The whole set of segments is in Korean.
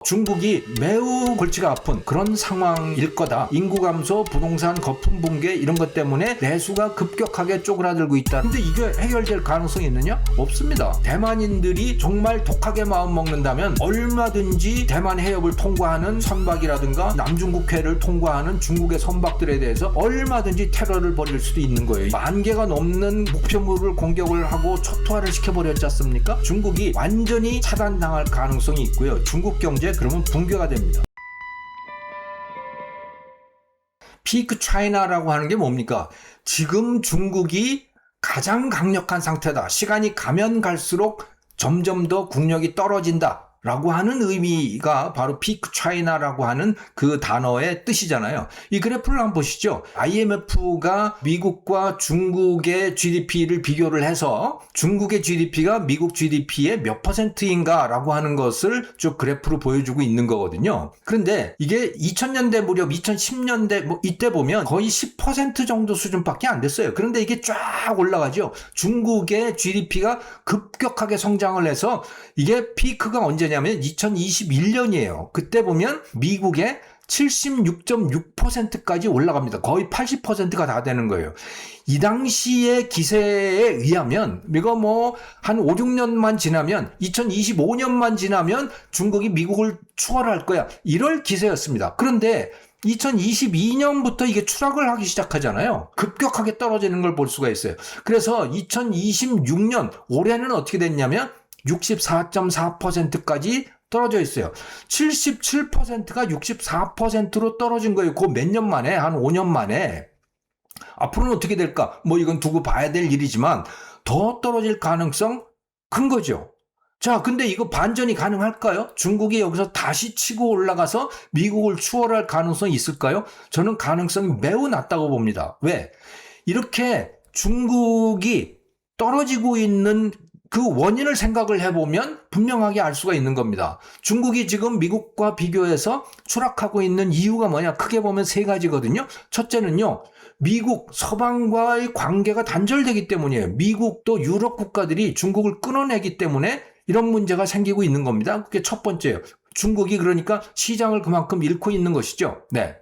중국이 매우 골치가 아픈 그런 상황일 거다. 인구 감소, 부동산 거품 붕괴 이런 것 때문에 내수가 급격하게 쪼그라들고 있다. 근데 이게 해결될 가능성이 있느냐? 없습니다. 대만인들이 정말 독하게 마음 먹는다면 얼마든지 대만 해협을 통과하는 선박이라든가 남중국해를 통과하는 중국의 선박들에 대해서 얼마든지 테러를 벌일 수도 있는 거예요. 10,000개가 넘는 목표물을 공격을 하고 초토화를 시켜버렸지 않습니까? 중국이 완전히 차단당할 가능성이 있고요. 중국 경제 그러면 붕괴가 됩니다. 피크 차이나라고 하는 게 뭡니까? 지금 중국이 가장 강력한 상태다. 시간이 가면 갈수록 점점 더 국력이 떨어진다. 라고 하는 의미가 바로 피크 차이나라고 하는 그 단어의 뜻이잖아요. 이 그래프를 한번 보시죠. IMF가 미국과 중국의 GDP를 비교를 해서 중국의 GDP가 미국 GDP의 몇 %인가 라고 하는 것을 쭉 그래프로 보여주고 있는 거거든요. 그런데 이게 2000년대 무렵 2010년대 뭐 이때 보면 거의 10% 정도 수준밖에 안 됐어요. 그런데 이게 쫙 올라가죠. 중국의 GDP가 급격하게 성장을 해서 이게 피크가 언제냐면 2021년이에요. 그때 보면 미국의 76.6%까지 올라갑니다. 거의 80%가 다 되는 거예요. 이 당시의 기세에 의하면 이거 뭐 한 5, 6년만 지나면 2025년만 지나면 중국이 미국을 추월할 거야. 이럴 기세였습니다. 그런데 2022년부터 이게 추락을 하기 시작하잖아요. 급격하게 떨어지는 걸 볼 수가 있어요. 그래서 2026년 올해는 어떻게 됐냐면 64.4%까지 떨어져 있어요. 77%가 64%로 떨어진 거예요. 그 몇 년 만에, 한 5년 만에. 앞으로는 어떻게 될까? 뭐 이건 두고 봐야 될 일이지만 더 떨어질 가능성 큰 거죠. 자, 근데 이거 반전이 가능할까요? 중국이 여기서 다시 치고 올라가서 미국을 추월할 가능성이 있을까요? 저는 가능성이 매우 낮다고 봅니다. 왜? 이렇게 중국이 떨어지고 있는 그 원인을 생각을 해보면 분명하게 알 수가 있는 겁니다. 중국이 지금 미국과 비교해서 추락하고 있는 이유가 뭐냐? 크게 보면 세 가지거든요. 첫째는요. 미국 서방과의 관계가 단절되기 때문이에요. 미국 또 유럽 국가들이 중국을 끊어내기 때문에 이런 문제가 생기고 있는 겁니다. 그게 첫 번째예요. 중국이 그러니까 시장을 그만큼 잃고 있는 것이죠. 네.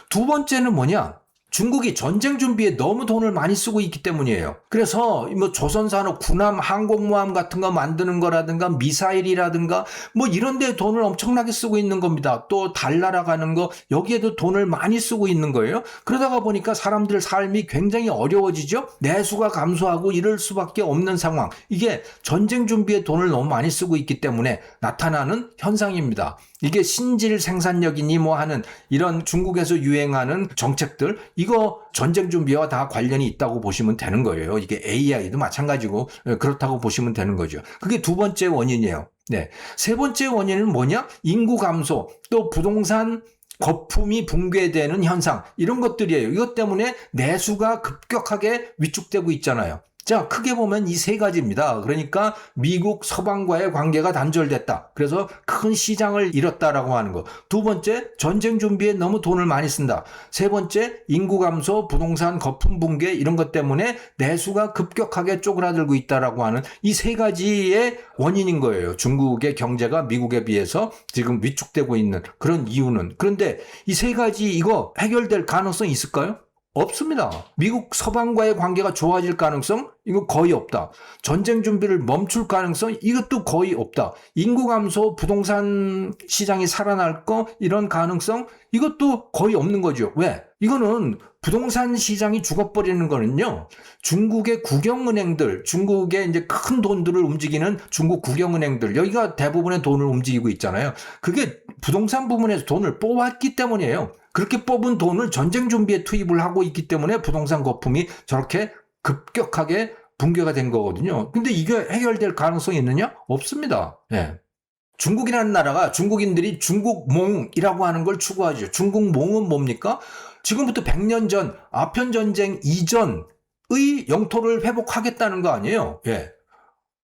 두 번째는 뭐냐? 중국이 전쟁 준비에 너무 돈을 많이 쓰고 있기 때문이에요. 그래서 뭐 조선산업 군함 항공모함 같은 거 만드는 거라든가 미사일이라든가 뭐 이런 데 돈을 엄청나게 쓰고 있는 겁니다. 또 달나라 가는 거 여기에도 돈을 많이 쓰고 있는 거예요. 그러다가 보니까 사람들 삶이 굉장히 어려워지죠. 내수가 감소하고 이럴 수밖에 없는 상황. 이게 전쟁 준비에 돈을 너무 많이 쓰고 있기 때문에 나타나는 현상입니다. 이게 신질 생산력이니 뭐 하는 이런 중국에서 유행하는 정책들 이거 전쟁 준비와 다 관련이 있다고 보시면 되는 거예요. 이게 AI도 마찬가지고 그렇다고 보시면 되는 거죠. 그게 두 번째 원인이에요. 네. 세 번째 원인은 뭐냐? 인구 감소, 또 부동산 거품이 붕괴되는 현상 이런 것들이에요. 이것 때문에 내수가 급격하게 위축되고 있잖아요. 자, 크게 보면 이 세 가지입니다. 그러니까 미국 서방과의 관계가 단절됐다. 그래서 큰 시장을 잃었다라고 하는 거. 두 번째, 전쟁 준비에 너무 돈을 많이 쓴다. 세 번째, 인구 감소, 부동산 거품 붕괴 이런 것 때문에 내수가 급격하게 쪼그라들고 있다라고 하는 이 세 가지의 원인인 거예요. 중국의 경제가 미국에 비해서 지금 위축되고 있는 그런 이유는. 그런데 이 세 가지 이거 해결될 가능성이 있을까요? 없습니다. 미국 서방과의 관계가 좋아질 가능성? 이거 거의 없다. 전쟁 준비를 멈출 가능성? 이것도 거의 없다. 인구 감소, 부동산 시장이 살아날 거? 이런 가능성? 이것도 거의 없는 거죠. 왜? 이거는 부동산 시장이 죽어버리는 거는요. 중국의 국영은행들, 중국의 이제 큰 돈들을 움직이는 중국 국영은행들, 여기가 대부분의 돈을 움직이고 있잖아요. 그게 부동산 부문에서 돈을 뽑았기 때문이에요. 그렇게 뽑은 돈을 전쟁 준비에 투입을 하고 있기 때문에 부동산 거품이 저렇게 급격하게 붕괴가 된 거거든요. 근데 이게 해결될 가능성이 있느냐? 없습니다. 예. 중국이라는 나라가 중국인들이 중국몽이라고 하는 걸 추구하죠. 중국몽은 뭡니까? 지금부터 100년 전 아편전쟁 이전의 영토를 회복하겠다는 거 아니에요. 예.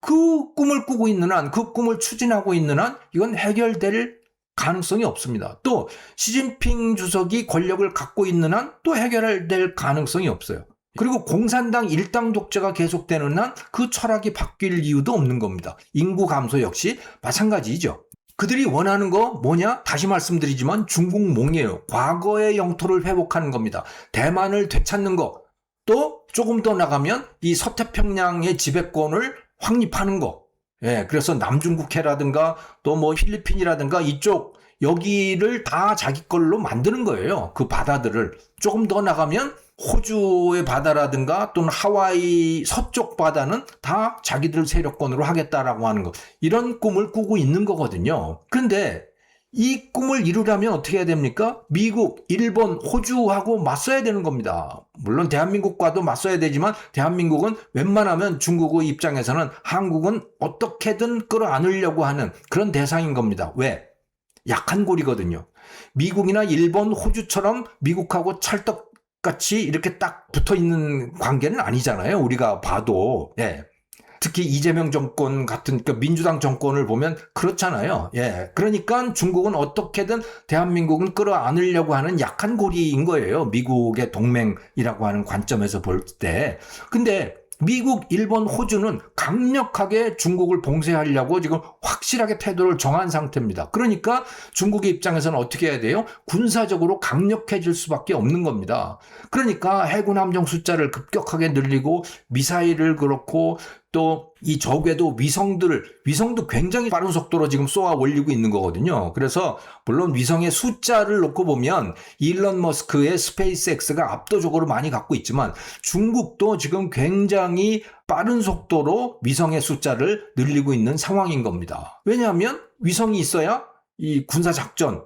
그 꿈을 꾸고 있는 한, 그 꿈을 추진하고 있는 한 이건 해결될 가능성이 없습니다. 또 시진핑 주석이 권력을 갖고 있는 한 또 해결될 가능성이 없어요. 그리고 공산당 일당 독재가 계속되는 한 그 철학이 바뀔 이유도 없는 겁니다. 인구 감소 역시 마찬가지죠. 그들이 원하는 거 뭐냐? 다시 말씀드리지만 중국몽이에요. 과거의 영토를 회복하는 겁니다. 대만을 되찾는 거. 또 조금 더 나가면 이 서태평양의 지배권을 확립하는 거. 예, 그래서 남중국해라든가 또 뭐 필리핀이라든가 이쪽 여기를 다 자기 걸로 만드는 거예요. 그 바다들을. 조금 더 나가면 호주의 바다라든가 또는 하와이 서쪽 바다는 다 자기들 세력권으로 하겠다라고 하는 거. 이런 꿈을 꾸고 있는 거거든요. 그런데 이 꿈을 이루려면 어떻게 해야 됩니까? 미국, 일본, 호주하고 맞서야 되는 겁니다. 물론 대한민국과도 맞서야 되지만 대한민국은 웬만하면 중국의 입장에서는 한국은 어떻게든 끌어안으려고 하는 그런 대상인 겁니다. 왜? 약한 고리거든요. 미국이나 일본, 호주처럼 미국하고 찰떡같이 이렇게 딱 붙어있는 관계는 아니잖아요. 우리가 봐도. 예. 특히 이재명 정권 같은 그러니까 민주당 정권을 보면 그렇잖아요. 예. 그러니까 중국은 어떻게든 대한민국은 끌어안으려고 하는 약한 고리인 거예요. 미국의 동맹이라고 하는 관점에서 볼 때. 근데 미국, 일본, 호주는 강력하게 중국을 봉쇄하려고 지금 확실하게 태도를 정한 상태입니다. 그러니까 중국의 입장에서는 어떻게 해야 돼요? 군사적으로 강력해질 수밖에 없는 겁니다. 그러니까 해군 함정 숫자를 급격하게 늘리고 미사일을 그렇고 또 이 적외도 위성도 굉장히 빠른 속도로 지금 쏘아 올리고 있는 거거든요. 그래서 물론 위성의 숫자를 놓고 보면 일론 머스크의 스페이스X가 압도적으로 많이 갖고 있지만 중국도 지금 굉장히 빠른 속도로 위성의 숫자를 늘리고 있는 상황인 겁니다. 왜냐하면 위성이 있어야 이 군사작전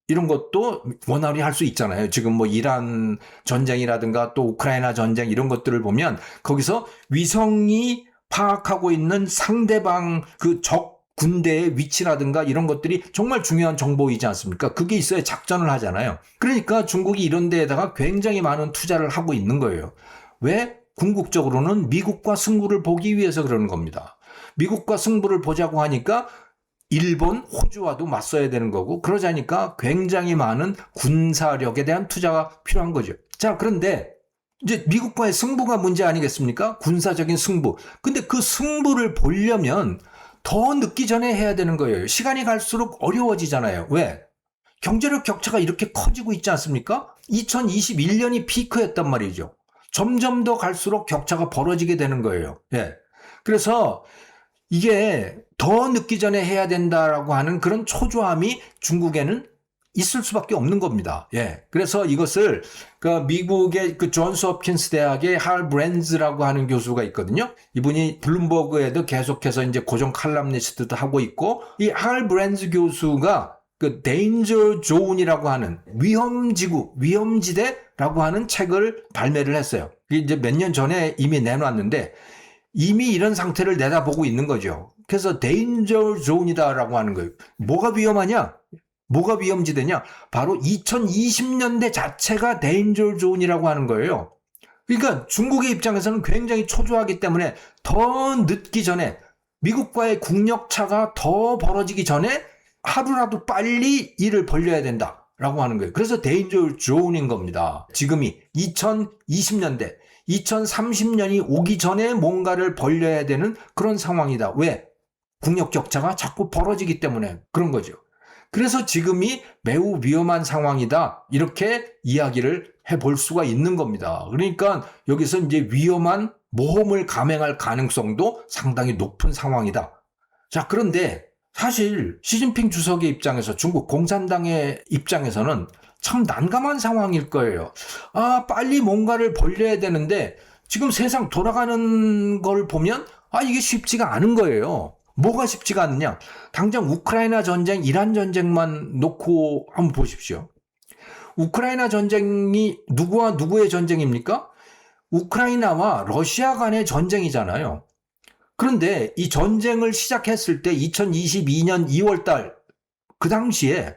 이런 것도 원활히 할 수 있잖아요. 지금 뭐 이란 전쟁이라든가 또 우크라이나 전쟁 이런 것들을 보면 거기서 위성이 파악하고 있는 상대방 그 적 군대의 위치라든가 이런 것들이 정말 중요한 정보이지 않습니까? 그게 있어야 작전을 하잖아요. 그러니까 중국이 이런 데에다가 굉장히 많은 투자를 하고 있는 거예요. 왜? 궁극적으로는 미국과 승부를 보기 위해서 그러는 겁니다. 미국과 승부를 보자고 하니까 일본, 호주와도 맞서야 되는 거고 그러자니까 굉장히 많은 군사력에 대한 투자가 필요한 거죠. 자, 그런데 이제 미국과의 승부가 문제 아니겠습니까? 군사적인 승부. 근데 그 승부를 보려면 더 늦기 전에 해야 되는 거예요. 시간이 갈수록 어려워지잖아요. 왜? 경제력 격차가 이렇게 커지고 있지 않습니까? 2021년이 피크였단 말이죠. 점점 더 갈수록 격차가 벌어지게 되는 거예요. 예. 그래서 이게 더 늦기 전에 해야 된다라고 하는 그런 초조함이 중국에는 있을 수밖에 없는 겁니다. 예. 그래서 이것을 그 미국의 그 존스 홉킨스 대학의 할 브랜즈라고 하는 교수가 있거든요. 이분이 블룸버그에도 계속해서 이제 고정 칼럼니스트도 하고 있고 이 할 브랜즈 교수가 그 데인저 존이라고 하는 위험지구, 위험지대라고 하는 책을 발매를 했어요. 이게 이제 몇 년 전에 이미 내놨는데 이미 이런 상태를 내다보고 있는 거죠. 그래서 데인저 존이다라고 하는 거예요. 뭐가 위험하냐? 뭐가 위험지대냐? 바로 2020년대 자체가 데인저 존이라고 하는 거예요. 그러니까 중국의 입장에서는 굉장히 초조하기 때문에 더 늦기 전에 미국과의 국력차가 더 벌어지기 전에 하루라도 빨리 일을 벌려야 된다라고 하는 거예요. 그래서 데인저 존인 겁니다. 지금이 2020년대, 2030년이 오기 전에 뭔가를 벌려야 되는 그런 상황이다. 왜? 국력 격차가 자꾸 벌어지기 때문에 그런 거죠. 그래서 지금이 매우 위험한 상황이다. 이렇게 이야기를 해볼 수가 있는 겁니다. 그러니까 여기서 이제 위험한 모험을 감행할 가능성도 상당히 높은 상황이다. 자, 그런데 사실 시진핑 주석의 입장에서 중국 공산당의 입장에서는 참 난감한 상황일 거예요. 아, 빨리 뭔가를 벌려야 되는데 지금 세상 돌아가는 걸 보면 이게 쉽지가 않은 거예요. 뭐가 쉽지가 않느냐? 당장 우크라이나 전쟁, 이란 전쟁만 놓고 한번 보십시오. 우크라이나 전쟁이 누구와 누구의 전쟁입니까? 우크라이나와 러시아 간의 전쟁이잖아요. 그런데 이 전쟁을 시작했을 때 2022년 2월 달 그 당시에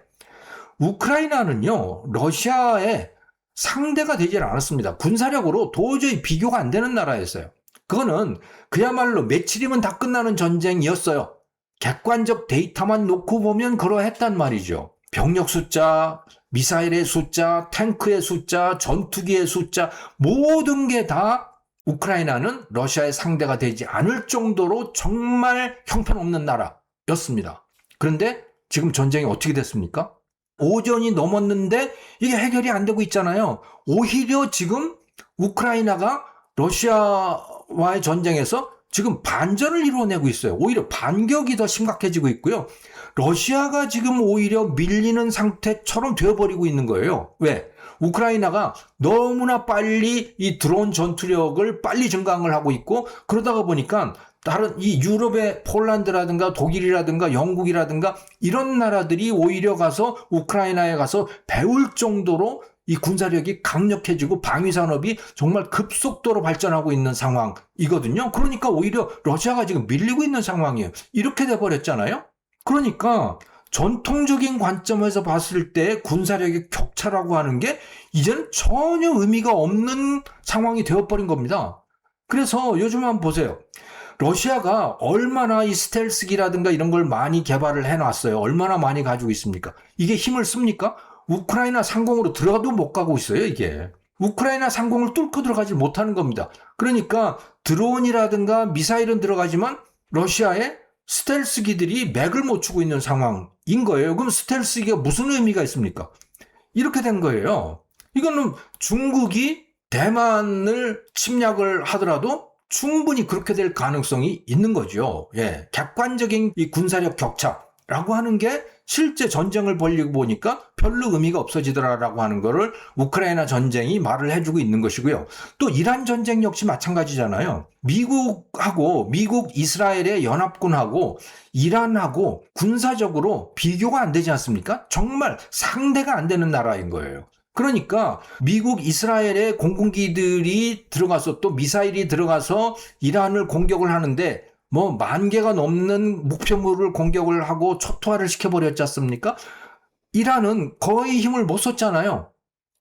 우크라이나는요, 러시아의 상대가 되질 않았습니다. 군사력으로 도저히 비교가 안 되는 나라였어요. 그거는 그야말로 며칠이면 다 끝나는 전쟁이었어요. 객관적 데이터만 놓고 보면 그러했단 말이죠. 병력 숫자, 미사일의 숫자, 탱크의 숫자, 전투기의 숫자 모든 게 다 우크라이나는 러시아의 상대가 되지 않을 정도로 정말 형편없는 나라였습니다. 그런데 지금 전쟁이 어떻게 됐습니까? 오전이 넘었는데 이게 해결이 안 되고 있잖아요. 오히려 지금 우크라이나가 러시아와의 전쟁에서 지금 반전을 이루어내고 있어요. 오히려 반격이 더 심각해지고 있고요. 러시아가 지금 오히려 밀리는 상태처럼 되어버리고 있는 거예요. 왜? 우크라이나가 너무나 빨리 이 드론 전투력을 빨리 증강을 하고 있고, 그러다가 보니까 다른 이 유럽의 폴란드라든가 독일이라든가 영국이라든가 이런 나라들이 오히려 가서 우크라이나에 가서 배울 정도로 이 군사력이 강력해지고 방위산업이 정말 급속도로 발전하고 있는 상황이거든요. 그러니까 오히려 러시아가 지금 밀리고 있는 상황이에요. 이렇게 돼버렸잖아요. 그러니까 전통적인 관점에서 봤을 때 군사력의 격차라고 하는 게 이제는 전혀 의미가 없는 상황이 되어버린 겁니다. 그래서 요즘 한번 보세요. 러시아가 얼마나 이 스텔스기라든가 이런 걸 많이 개발을 해놨어요. 얼마나 많이 가지고 있습니까? 이게 힘을 씁니까? 우크라이나 상공으로 들어가도 못 가고 있어요, 이게. 우크라이나 상공을 뚫고 들어가지 못하는 겁니다. 그러니까 드론이라든가 미사일은 들어가지만 러시아의 스텔스기들이 맥을 못 추고 있는 상황인 거예요. 그럼 스텔스기가 무슨 의미가 있습니까? 이렇게 된 거예요. 이거는 중국이 대만을 침략을 하더라도 충분히 그렇게 될 가능성이 있는 거죠. 예, 객관적인 이 군사력 격차라고 하는 게 실제 전쟁을 벌리고 보니까 별로 의미가 없어지더라라고 하는 거를 우크라이나 전쟁이 말을 해주고 있는 것이고요. 또 이란 전쟁 역시 마찬가지잖아요. 미국 이스라엘의 연합군하고 이란하고 군사적으로 비교가 안 되지 않습니까? 정말 상대가 안 되는 나라인 거예요. 그러니까 미국 이스라엘의 공군기들이 들어가서 또 미사일이 들어가서 이란을 공격을 하는데 뭐 10,000개가 넘는 목표물을 공격을 하고 초토화를 시켜버렸지 않습니까? 이란은 거의 힘을 못 썼잖아요.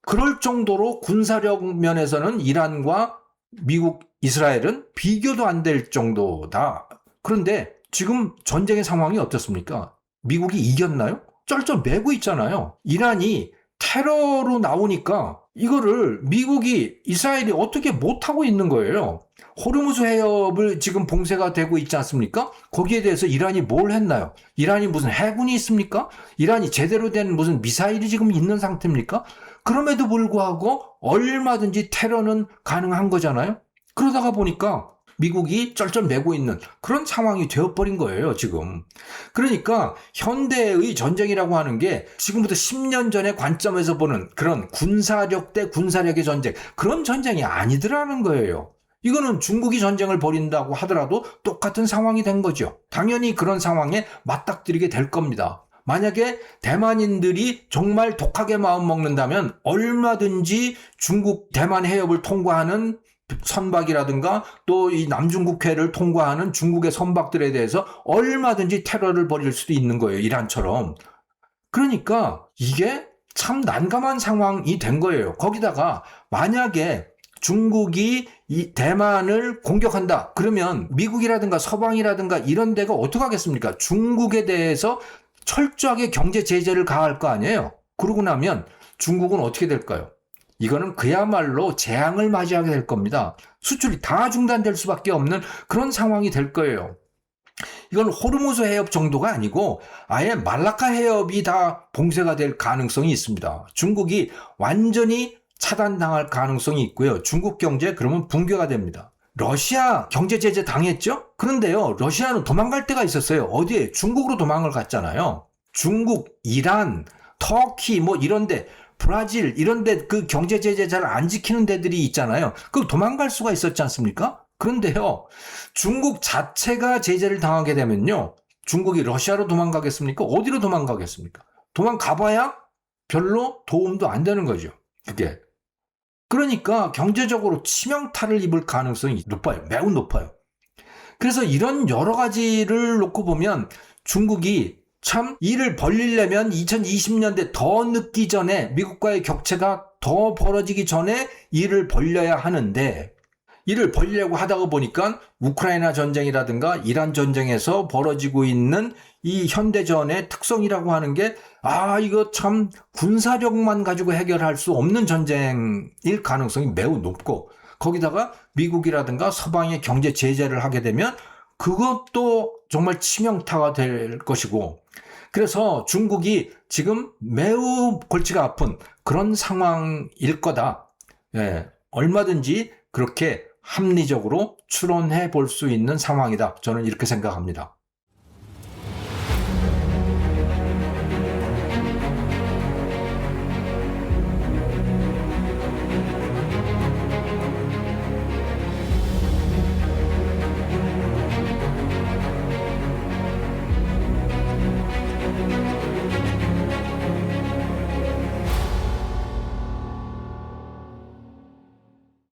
그럴 정도로 군사력 면에서는 이란과 미국, 이스라엘은 비교도 안 될 정도다. 그런데 지금 전쟁의 상황이 어떻습니까? 미국이 이겼나요? 쩔쩔매고 있잖아요. 이란이 테러로 나오니까 이거를 미국이 이스라엘이 어떻게 못하고 있는 거예요. 호르무즈 해협을 지금 봉쇄가 되고 있지 않습니까? 거기에 대해서 이란이 뭘 했나요? 이란이 무슨 해군이 있습니까? 이란이 제대로 된 무슨 미사일이 지금 있는 상태입니까? 그럼에도 불구하고 얼마든지 테러는 가능한 거잖아요. 그러다가 보니까 미국이 쩔쩔매고 있는 그런 상황이 되어버린 거예요, 지금. 그러니까 현대의 전쟁이라고 하는 게 지금부터 10년 전의 관점에서 보는 그런 군사력 대 군사력의 전쟁, 그런 전쟁이 아니더라는 거예요. 이거는 중국이 전쟁을 벌인다고 하더라도 똑같은 상황이 된 거죠. 당연히 그런 상황에 맞닥뜨리게 될 겁니다. 만약에 대만인들이 정말 독하게 마음 먹는다면 얼마든지 중국 대만 해협을 통과하는 선박이라든가 또 이 남중국해를 통과하는 중국의 선박들에 대해서 얼마든지 테러를 벌일 수도 있는 거예요. 이란처럼. 그러니까 이게 참 난감한 상황이 된 거예요. 거기다가 만약에 중국이 이 대만을 공격한다. 그러면 미국이라든가 서방이라든가 이런 데가 어떻게 하겠습니까? 중국에 대해서 철저하게 경제 제재를 가할 거 아니에요. 그러고 나면 중국은 어떻게 될까요? 이거는 그야말로 재앙을 맞이하게 될 겁니다. 수출이 다 중단될 수밖에 없는 그런 상황이 될 거예요. 이건 호르무즈 해협 정도가 아니고 아예 말라카 해협이 다 봉쇄가 될 가능성이 있습니다. 중국이 완전히 차단당할 가능성이 있고요. 중국 경제 그러면 붕괴가 됩니다. 러시아 경제 제재 당했죠? 그런데요, 러시아는 도망갈 데가 있었어요. 어디에? 중국으로 도망을 갔잖아요. 중국, 이란, 터키 뭐 이런데 브라질 이런데 그 경제 제재 잘 안 지키는 데들이 있잖아요. 그 도망갈 수가 있었지 않습니까? 그런데요, 중국 자체가 제재를 당하게 되면요, 중국이 러시아로 도망가겠습니까? 어디로 도망가겠습니까? 도망가봐야 별로 도움도 안 되는 거죠. 그게. 그러니까 경제적으로 치명타를 입을 가능성이 높아요. 매우 높아요. 그래서 이런 여러 가지를 놓고 보면 중국이 참 이를 벌리려면 2020년대 더 늦기 전에 미국과의 격차가 더 벌어지기 전에 이를 벌려야 하는데 이를 벌리려고 하다가 보니까 우크라이나 전쟁이라든가 이란 전쟁에서 벌어지고 있는 이 현대전의 특성이라고 하는 게 이거 참 군사력만 가지고 해결할 수 없는 전쟁일 가능성이 매우 높고 거기다가 미국이라든가 서방의 경제 제재를 하게 되면 그것도 정말 치명타가 될 것이고 그래서 중국이 지금 매우 골치가 아픈 그런 상황일 거다. 예, 얼마든지 그렇게 합리적으로 추론해 볼 수 있는 상황이다. 저는 이렇게 생각합니다.